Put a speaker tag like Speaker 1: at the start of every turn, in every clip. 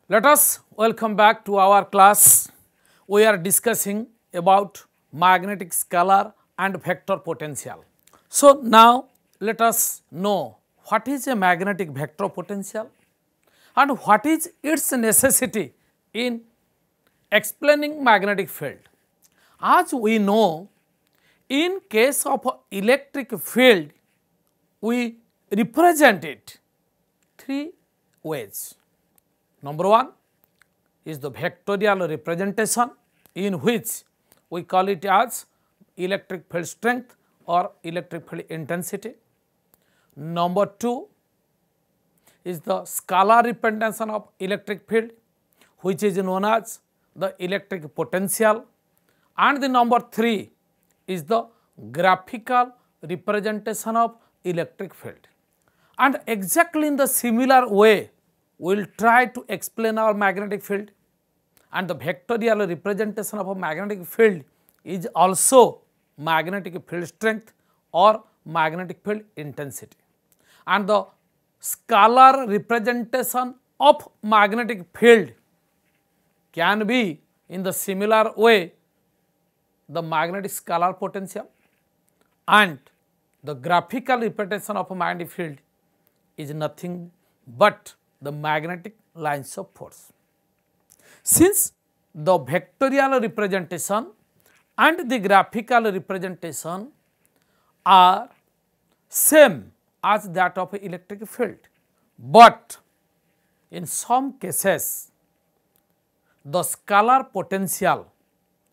Speaker 1: Let us welcome back to our class. We are discussing about magnetic scalar and vector potential. So, now let us know what is a magnetic vector potential and what is its necessity in explaining magnetic field. As we know, in case of electric field, we represent it three ways. Number one is the vectorial representation, in which we call it as electric field strength or electric field intensity. Number two is the scalar representation of electric field, which is known as the electric potential, and the number three is the graphical representation of electric field. And exactly in the similar way, we will try to explain our magnetic field, and the vectorial representation of a magnetic field is also magnetic field strength or magnetic field intensity, and the scalar representation of magnetic field can be in the similar way the magnetic scalar potential, and the graphical representation of a magnetic field is nothing but the magnetic lines of force. Since the vectorial representation and the graphical representation are same as that of a electric field, but in some cases the scalar potential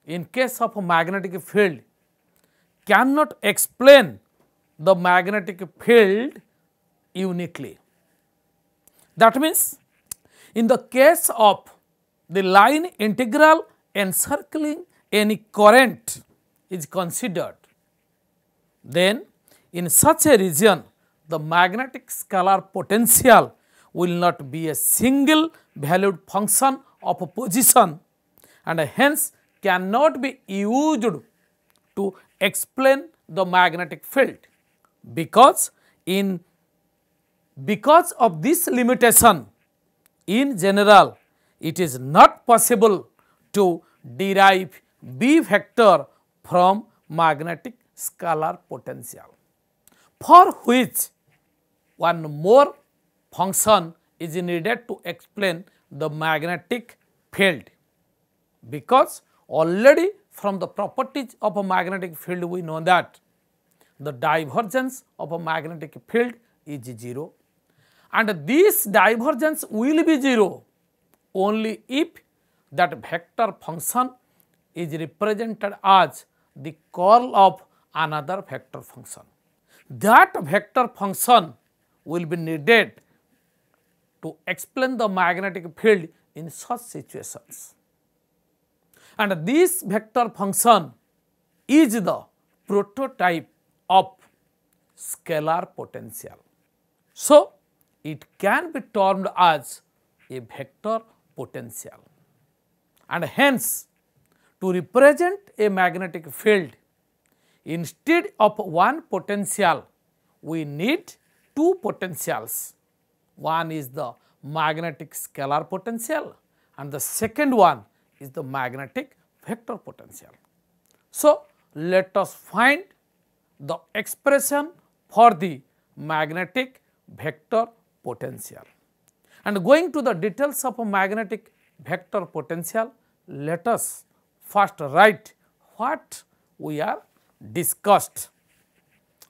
Speaker 1: in case of a magnetic field cannot explain the magnetic field uniquely. That means, in the case of the line integral encircling any current is considered, then in such a region the magnetic scalar potential will not be a single valued function of a position, and hence cannot be used to explain the magnetic field, because of this limitation, in general it is not possible to derive B vector from magnetic scalar potential, for which one more function is needed to explain the magnetic field, because already from the properties of a magnetic field we know that the divergence of a magnetic field is 0, and this divergence will be 0 only if that vector function is represented as the curl of another vector function. That vector function will be needed to explain the magnetic field in such situations, and this vector function is the prototype of scalar potential. So, it can be termed as a vector potential, and hence to represent a magnetic field, instead of one potential we need two potentials. One is the magnetic scalar potential and the second one is the magnetic vector potential. So, let us find the expression for the magnetic vector potential, and going to the details of a magnetic vector potential, let us first write what we are discussed.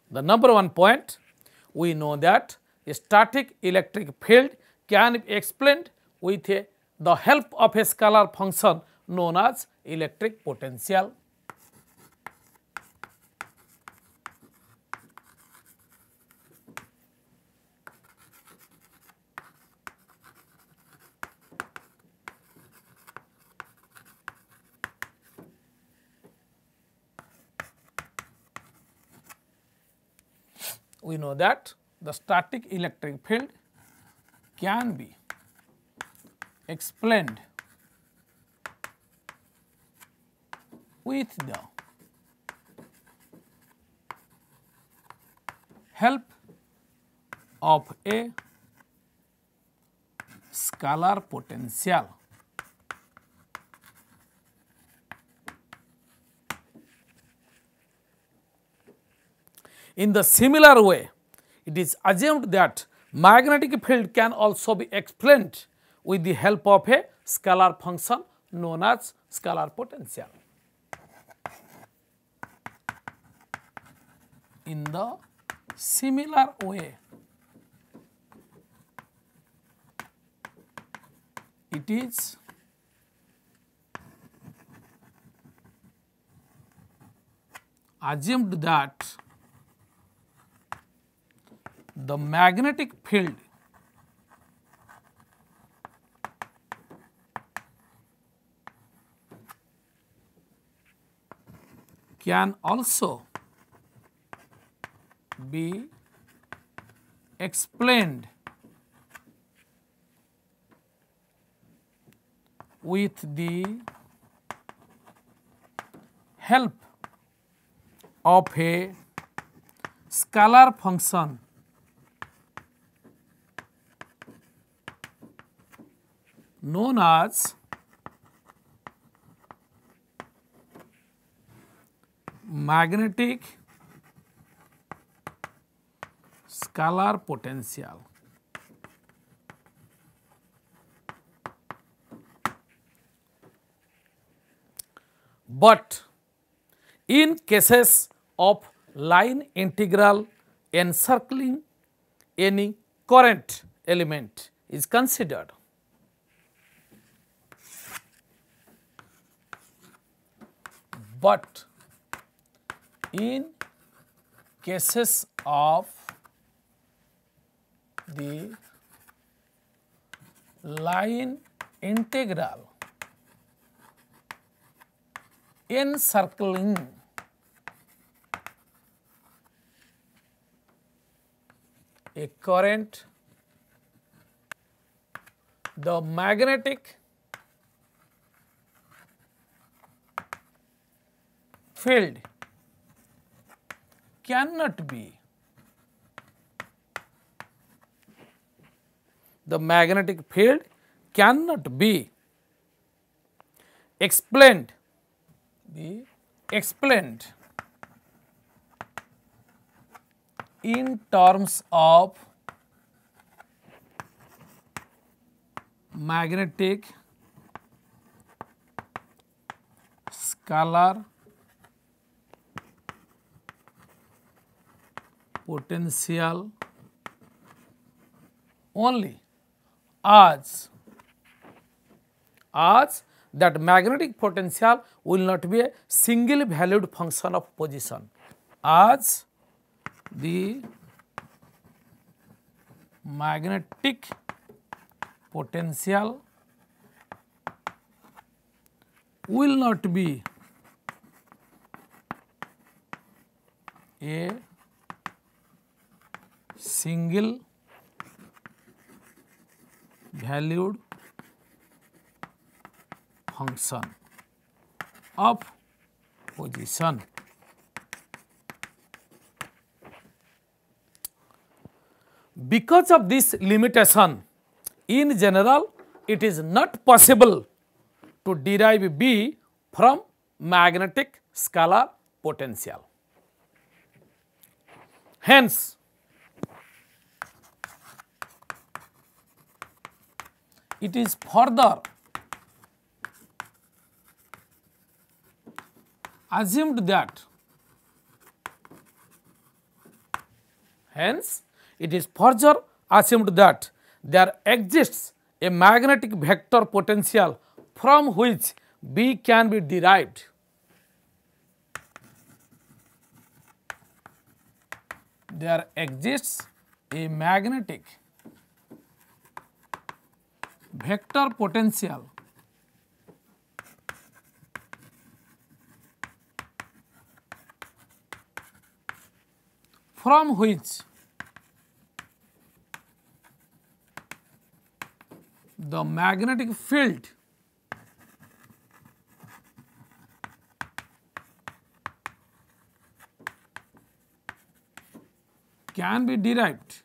Speaker 1: The number one point, we know that a static electric field can be explained with the help of a scalar function known as electric potential. We know that the static electric field can be explained with the help of a scalar potential. In the similar way, it is assumed that magnetic field can also be explained with the help of a scalar function known as scalar potential. In the similar way, it is assumed that the magnetic field can also be explained with the help of a scalar function known as magnetic scalar potential. But in cases of line integral encircling any current element is considered, but in cases of the line integral encircling a current, the magnetic field cannot be explained in terms of magnetic scalar potential only, as that magnetic potential will not be a single valued function of position, as the magnetic potential will not be a single valued function of position. Because of this limitation, in general, it is not possible to derive B from magnetic scalar potential. Hence, it is further assumed that there exists a magnetic vector potential from which B can be derived. There exists a magnetic vector potential from which the magnetic field can be derived.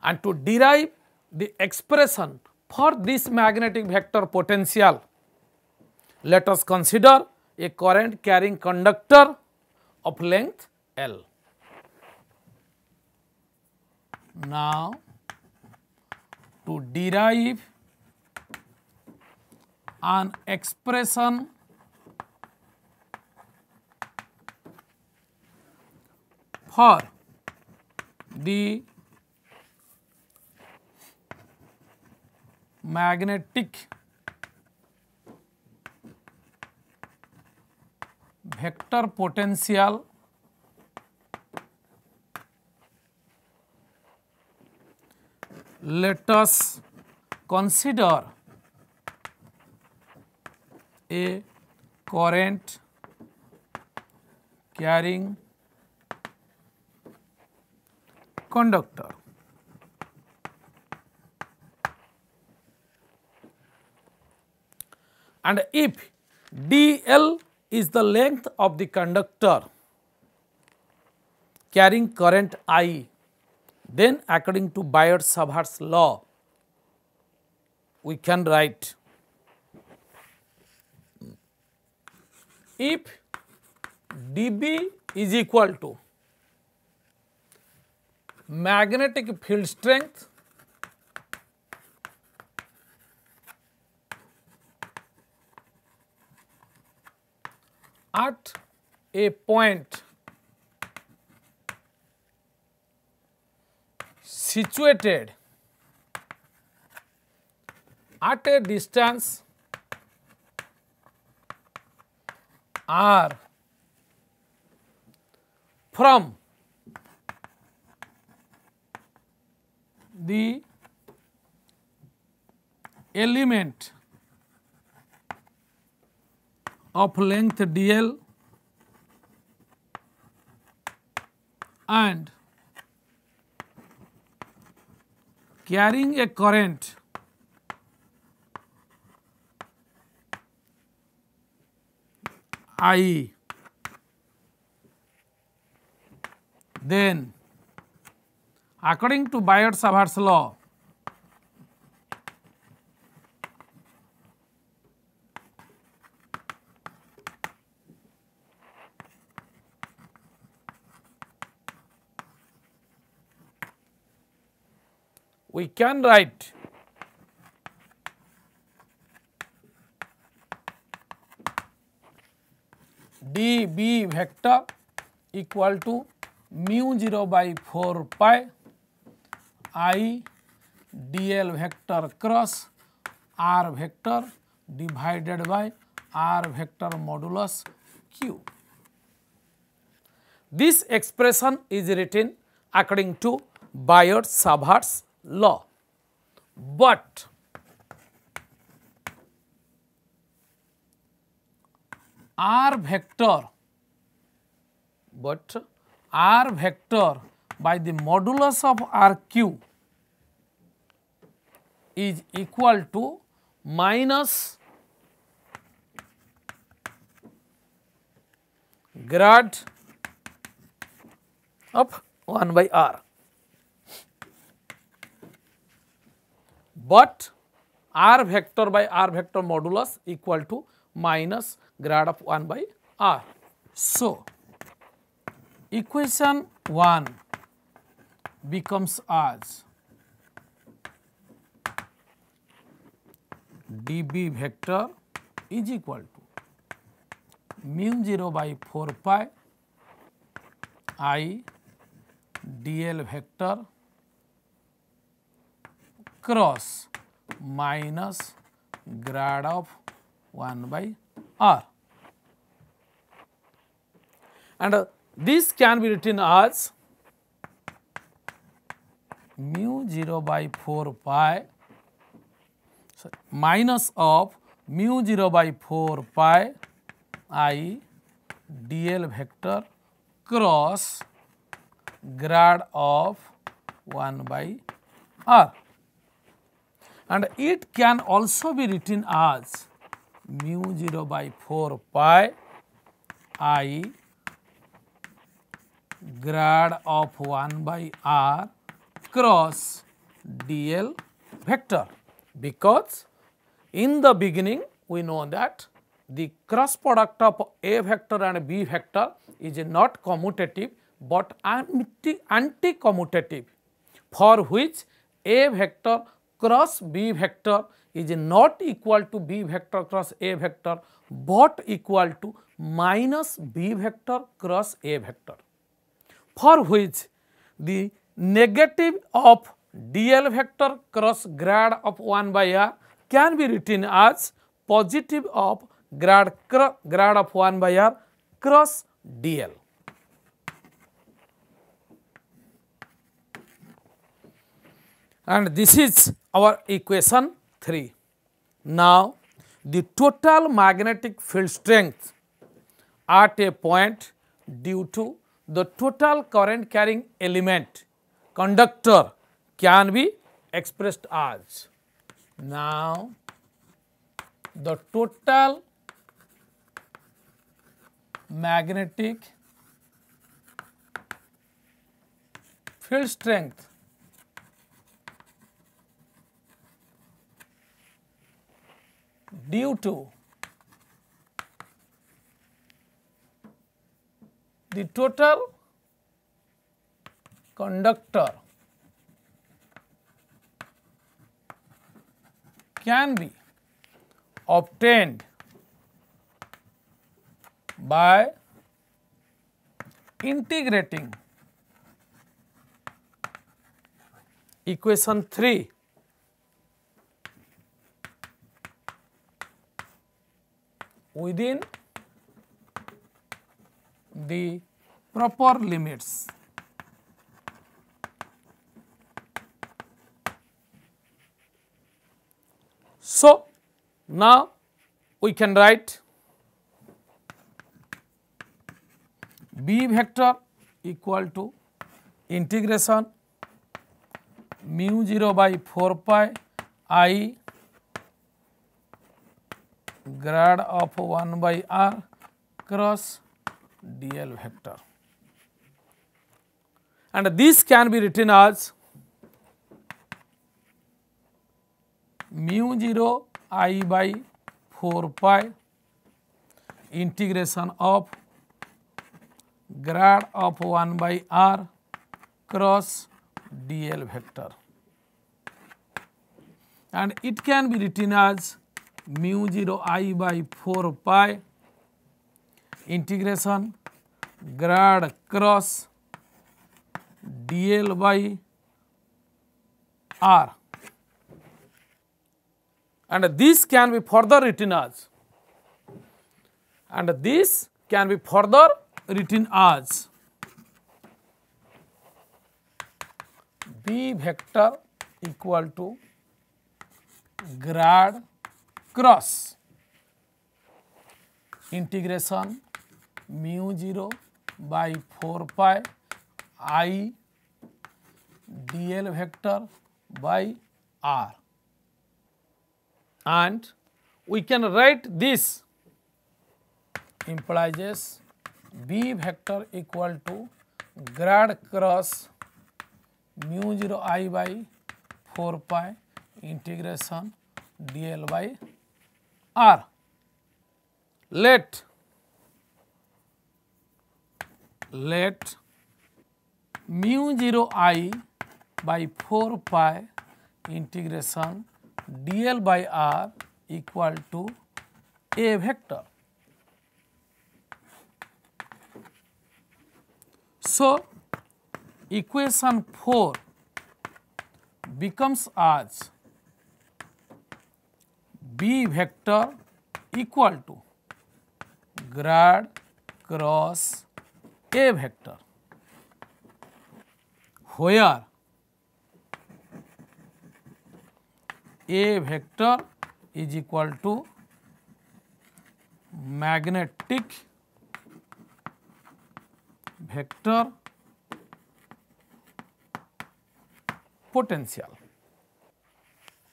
Speaker 1: And to derive the expression for this magnetic vector potential, let us consider a current carrying conductor of length L. Now, to derive an expression for the magnetic vector potential let us consider a current carrying conductor. And if dl is the length of the conductor carrying current I, then according to Biot-Savart's law, we can write if dB is equal to magnetic field strength at a point situated at a distance r from the element of length dl and carrying a current I, then according to Biot-Savart's law, we can write dB vector equal to mu 0 by 4 pi I dl vector cross r vector divided by r vector modulus q. This expression is written according to Biot-Savart's law, but r vector by the modulus of rq is equal to minus grad of 1 by r, but r vector by r vector modulus equal to minus grad of 1 by r. So, equation 1 becomes as dB vector is equal to mu 0 by 4 pi I dl vector cross minus grad of 1 by r, and this can be written as mu 0 by 4 pi minus of mu 0 by 4 pi I dl vector cross grad of 1 by r, and it can also be written as mu 0 by 4 pi I grad of 1 by r cross dl vector, because in the beginning we know that the cross product of A vector and B vector is not commutative but anti-commutative, for which A vector cross B vector is not equal to B vector cross A vector but equal to minus B vector cross A vector, for which the negative of dl vector cross grad of 1 by r can be written as positive of grad of 1 by r cross dl. And this is our equation 3. Now, the total magnetic field strength at a point due to the total current carrying element conductor can be expressed as, now the total magnetic field strength due to the total conductor can be obtained by integrating equation 3 within the proper limits. So, now we can write B vector equal to integration mu 0 by 4 pi I grad of 1 by r cross dl vector, and this can be written as mu 0 I by 4 pi integration of grad of 1 by r cross dl vector, and it can be written as mu 0 I by 4 pi integration grad cross dl by r, and this can be further written as, B vector equal to grad cross integration mu 0 by 4 pi I dl vector by r, and we can write this implies B vector equal to grad cross mu 0 I by 4 pi integration dl by r. Let mu 0 I by 4 pi integration dl by r equal to A vector. So, equation 4 becomes as B vector equal to grad cross A vector, where A vector is equal to magnetic vector potential.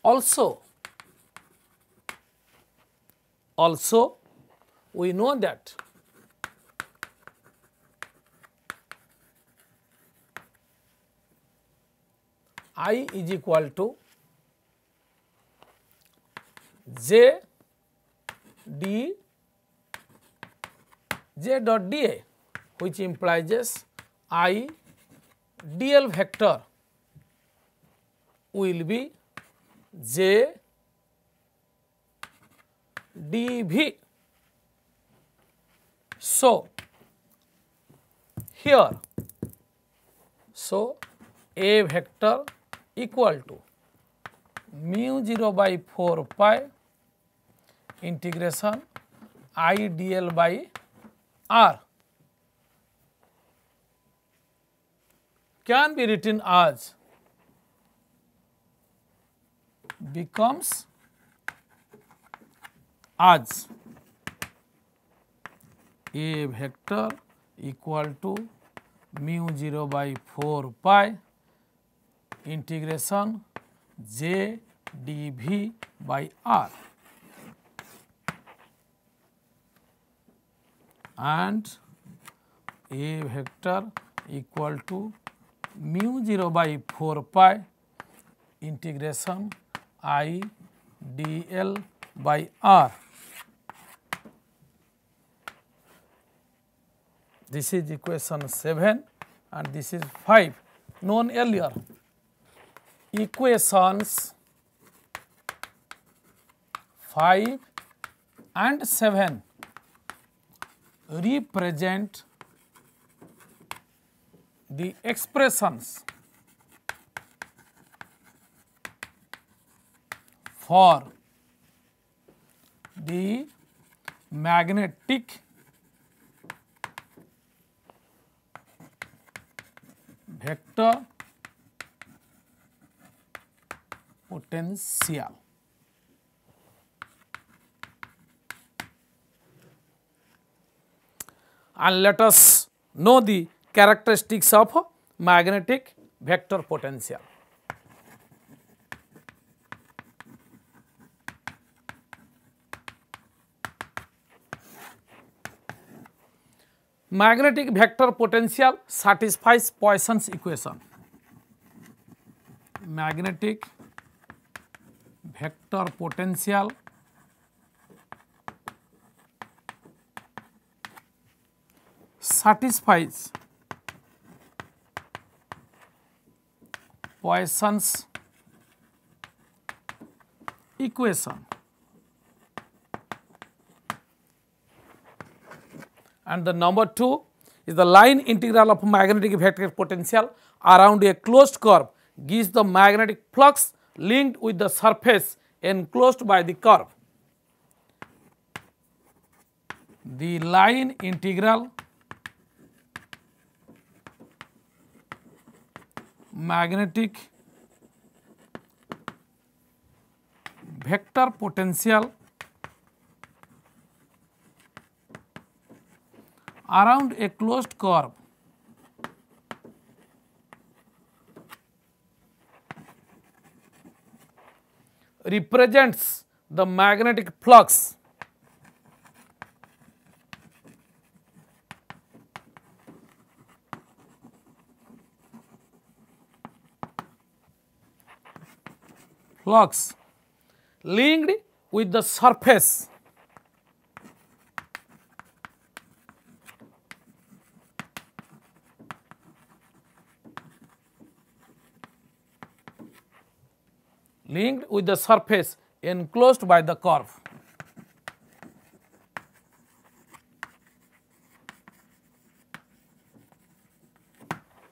Speaker 1: Also we know that I is equal to j dot dA, which implies I dl vector will be j dV. So, here, A vector equal to mu 0 by 4 pi integration I dl by r can be written as becomes as A vector equal to mu 0 by 4 pi integration j dV by r, and A vector equal to mu 0 by 4 pi integration I dl by r. This is equation 7 and this is 5 known earlier. Equations 5 and 7 represent the expressions for the magnetic vector potential. And let us know the characteristics of magnetic vector potential. Magnetic vector potential satisfies Poisson's equation. Magnetic vector potential satisfies Poisson's equation, and the number 2 is the line integral of magnetic vector potential around a closed curve gives the magnetic flux linked with the surface enclosed by the curve. The line integral magnetic vector potential around a closed curve represents the magnetic flux linked with the surface enclosed by the curve.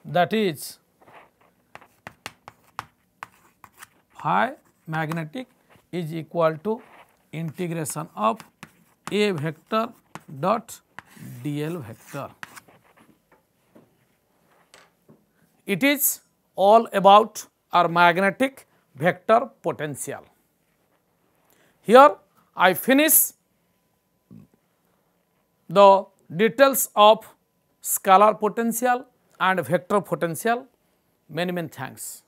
Speaker 1: That is phi magnetic is equal to integration of A vector dot dl vector. It is all about our magnetic vector potential. Here I finish the details of scalar potential and vector potential. Many thanks.